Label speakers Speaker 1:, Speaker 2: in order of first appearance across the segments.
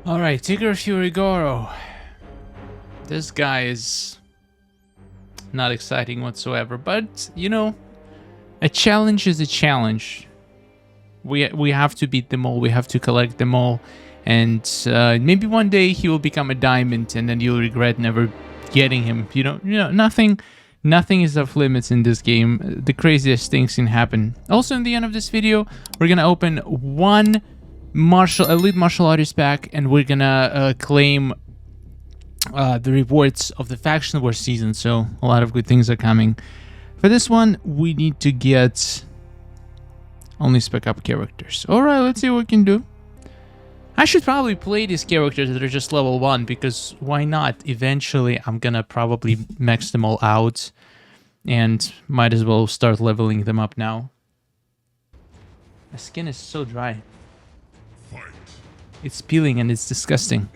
Speaker 1: Alright, Tigrar Fury Goro. This guy is not exciting whatsoever, but you know, a challenge is a challenge. We have to beat them all, we have to collect them all, and maybe one day he will become a diamond and then you'll regret never getting him. You know, nothing is off limits in this game. The craziest things can happen. Also, in the end of this video, we're gonna open one elite martial artist pack, and we're gonna claim the rewards of the faction war season. So a lot of good things are coming. For this one, we need to get only spec up characters. All right, let's see what we can do. I should probably play these characters that are just level 1, because why not? Eventually, I'm gonna probably max them all out, and might as well start leveling them up now. My skin is so dry. It's peeling and it's disgusting.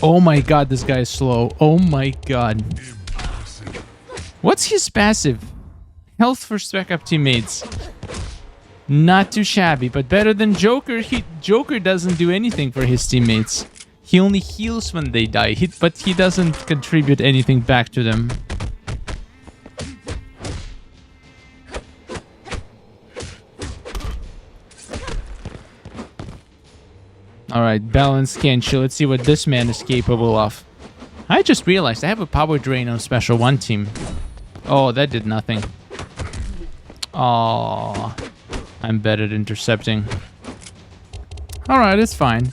Speaker 1: Oh my god, this guy is slow. Oh my god. What's his passive? Health for spec up teammates. Not too shabby, but better than Joker. Joker doesn't do anything for his teammates. He only heals when they die, but he doesn't contribute anything back to them. Alright, balance Kenshi. Let's see what this man is capable of. I just realized I have a power drain on Special 1 team. Oh, that did nothing. Oh, I'm bad at intercepting. Alright, it's fine.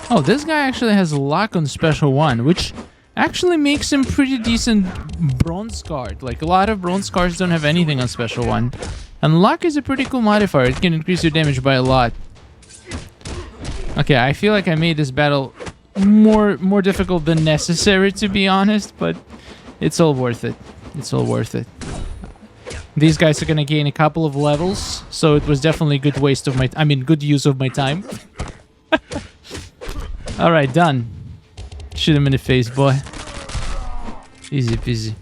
Speaker 1: Oh, this guy actually has luck on Special 1, which actually makes him pretty decent bronze card. Like, a lot of bronze cards don't have anything on Special 1. And luck is a pretty cool modifier. It can increase your damage by a lot. Okay, I feel like I made this battle more difficult than necessary, to be honest, but it's all worth it. It's all worth it. These guys are gonna gain a couple of levels, so it was definitely a good waste of my... good use of my time. Alright, done. Shoot him in the face, boy. Easy peasy.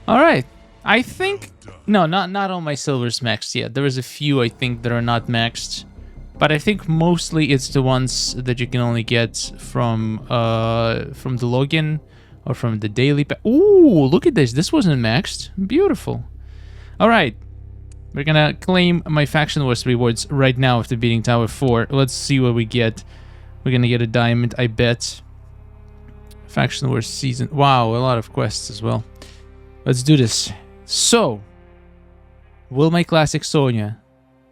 Speaker 1: Alright, I think... No, not all my silvers maxed yet. There is a few, I think, that are not maxed. But I think mostly it's the ones that you can only get from the login or from the daily pack. Ooh, look at this. This wasn't maxed. Beautiful. All right. We're going to claim my Faction Wars rewards right now after beating Tower 4. Let's see what we get. We're going to get a diamond, I bet. Faction Wars season. Wow, a lot of quests as well. Let's do this. So, will my classic Sonya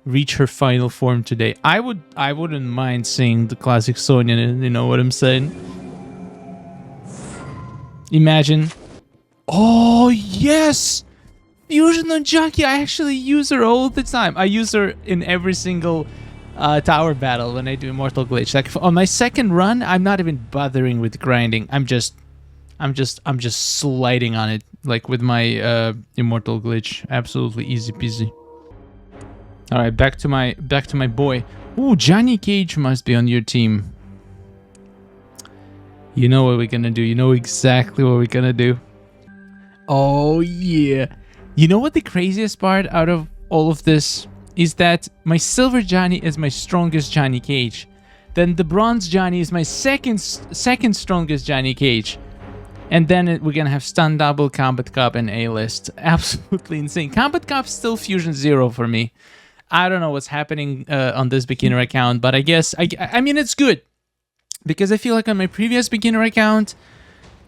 Speaker 1: reach her final form today? I wouldn't mind seeing the classic Sonya, you know what I'm saying? Imagine. Oh, yes! Fusion on Jackie, I actually use her all the time. I use her in every single tower battle when I do Immortal Glitch. Like, on my second run, I'm not even bothering with grinding. I'm just sliding on it, like with my Immortal Glitch. Absolutely easy peasy. All right, back to my boy. Ooh, Johnny Cage must be on your team. You know what we're gonna do. You know exactly what we're gonna do. Oh yeah. You know what the craziest part out of all of this is? That my silver Johnny is my strongest Johnny Cage. Then the bronze Johnny is my second strongest Johnny Cage. And then we're gonna have Stun Double, Combat Cup, and A-List. Absolutely insane. Combat Cup's still Fusion 0 for me. I don't know what's happening on this beginner account, but I guess, I mean, it's good. Because I feel like on my previous beginner account,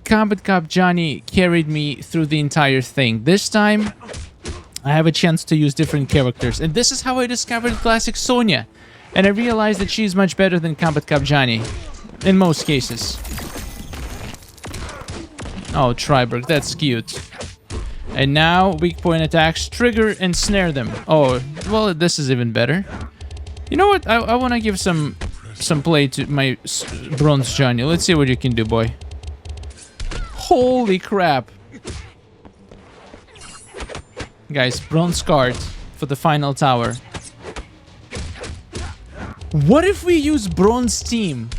Speaker 1: Combat Cup Johnny carried me through the entire thing. This time, I have a chance to use different characters. And this is how I discovered Classic Sonya. And I realized that she's much better than Combat Cup Johnny. In most cases. Oh, Triberg, that's cute. And now, weak point attacks, trigger and snare them. Oh, well, this is even better. You know what? I want to give some play to my bronze Johnny. Let's see what you can do, boy. Holy crap. Guys, bronze card for the final tower. What if we use bronze team?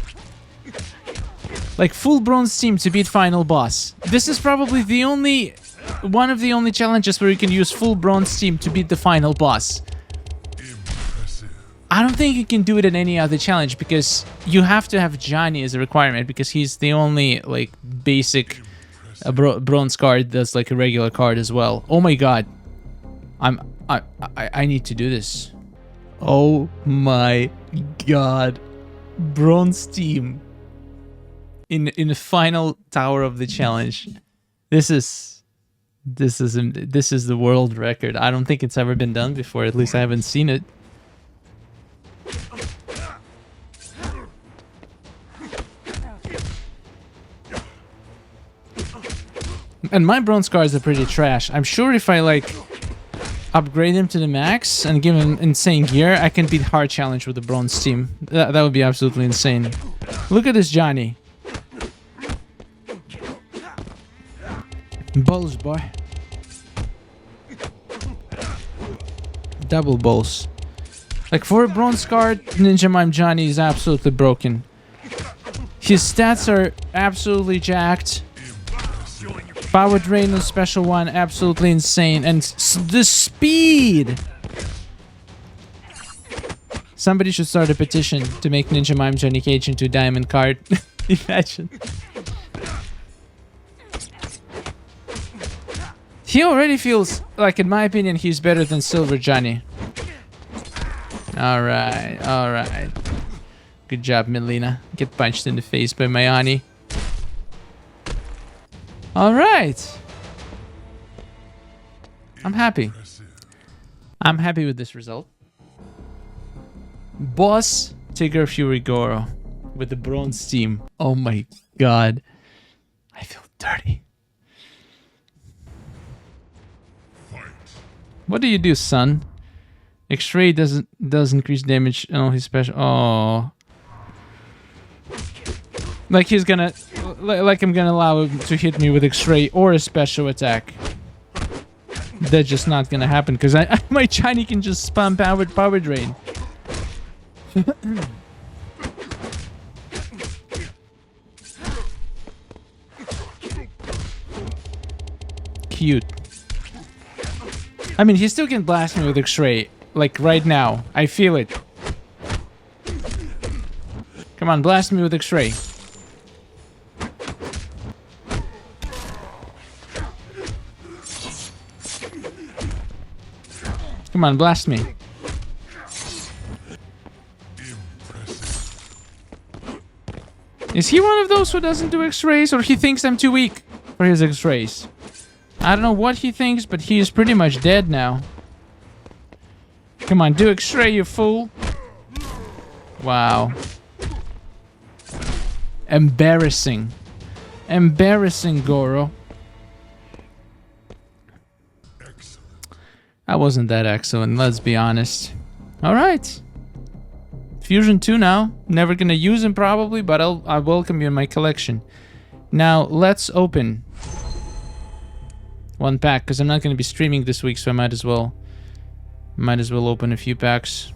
Speaker 1: Like, full bronze team to beat final boss. This is probably the only... one of the only challenges where you can use full bronze team to beat the final boss. I don't think you can do it in any other challenge because you have to have Johnny as a requirement because he's the only like basic bronze card that's like a regular card as well. Oh my god. I need to do this. Oh my god. Bronze team in the final tower of the challenge. This is the world record. I don't think it's ever been done before. At least I haven't seen it. And my bronze cards are pretty trash. I'm sure if I like upgrade him to the max and give him insane gear, I can beat hard challenge with the bronze team. That would be absolutely insane. Look at this Johnny. Balls, boy. Double balls. Like for a bronze card, Ninja Mime Johnny is absolutely broken. His stats are absolutely jacked. Power drain on special one, absolutely insane. And the speed! Somebody should start a petition to make Ninja Mime Johnny Cage into a diamond card. Imagine. He already feels like, in my opinion, he's better than Silver Johnny. Alright, alright. Good job, Melina. Get punched in the face by Mayani. Alright. I'm happy. I'm happy with this result. Boss Tigrar Fury Goro with the bronze team. Oh my god. I feel dirty. What do you do, son? X-ray does increase damage on his special. Oh. Like he's gonna, like I'm gonna allow him to hit me with X-ray or a special attack. That's just not gonna happen because my Johnny can just spam power drain. Cute. I mean, he still can blast me with X-ray, like right now. I feel it. Come on, blast me with X-ray. Come on, blast me. Is he one of those who doesn't do X-rays, or he thinks I'm too weak for his X-rays? I don't know what he thinks, but he is pretty much dead now. Come on, do X-ray, you fool. Wow. Embarrassing. Embarrassing, Goro. I wasn't that excellent, let's be honest. Alright. Fusion 2 now. Never gonna use him probably, but I welcome you in my collection. Now, let's open one pack, because I'm not gonna be streaming this week, so I might as well open a few packs.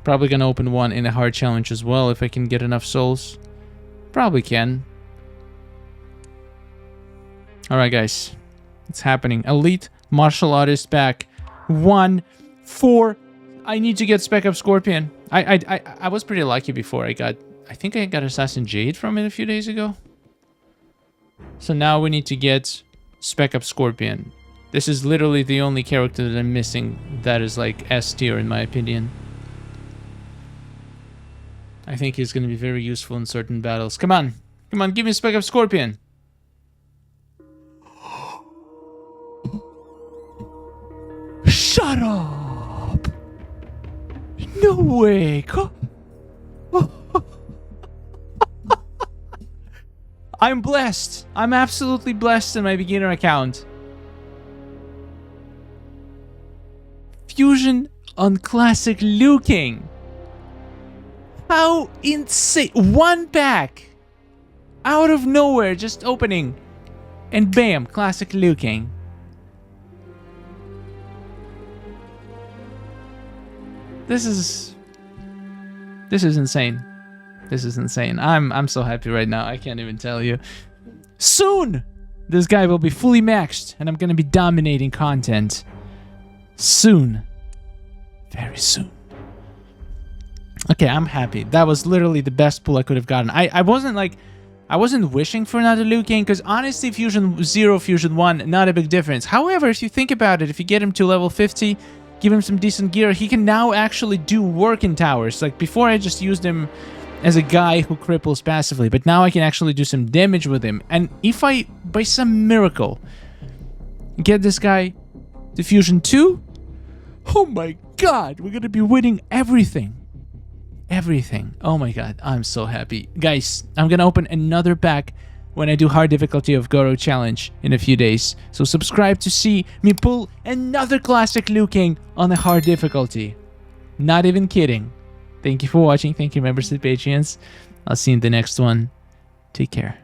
Speaker 1: Probably gonna open one in a hard challenge as well, if I can get enough souls. Probably can. Alright, guys. It's happening. Elite Martial Artist pack. 1, 4. I need to get Spec Up Scorpion. I was pretty lucky before. I think I got Assassin Jade from it a few days ago. So now we need to get Spec Up Scorpion. This is literally the only character that I'm missing that is like S tier in my opinion. I think he's going to be very useful in certain battles. Come on. Come on, give me Spec Up Scorpion. Shut up! No way! I'm blessed. I'm absolutely blessed in my beginner account. Fusion on classic Liu Kang. How insane. One pack. Out of nowhere, just opening. And bam, classic Liu Kang. This is insane. This is insane. I'm so happy right now. I can't even tell you. Soon, this guy will be fully maxed, and I'm gonna be dominating content. Soon. very soon. Okay, I'm happy. That was literally the best pull I could have gotten. I wasn't wishing for another Liu Kang, because honestly, Fusion 0, Fusion 1, not a big difference. However, if you think about it, if you get him to level 50, give him some decent gear, he can now actually do work in towers. Like, before I just used him as a guy who cripples passively, but now I can actually do some damage with him. And if I, by some miracle, get this guy to Fusion 2, oh my god, we're gonna be winning everything. Everything. Oh my god, I'm so happy. Guys, I'm gonna open another pack when I do hard difficulty of Goro challenge in a few days. So subscribe to see me pull another classic Liu Kang on a hard difficulty. Not even kidding. Thank you for watching. Thank you, members of the Patreons. I'll see you in the next one. Take care.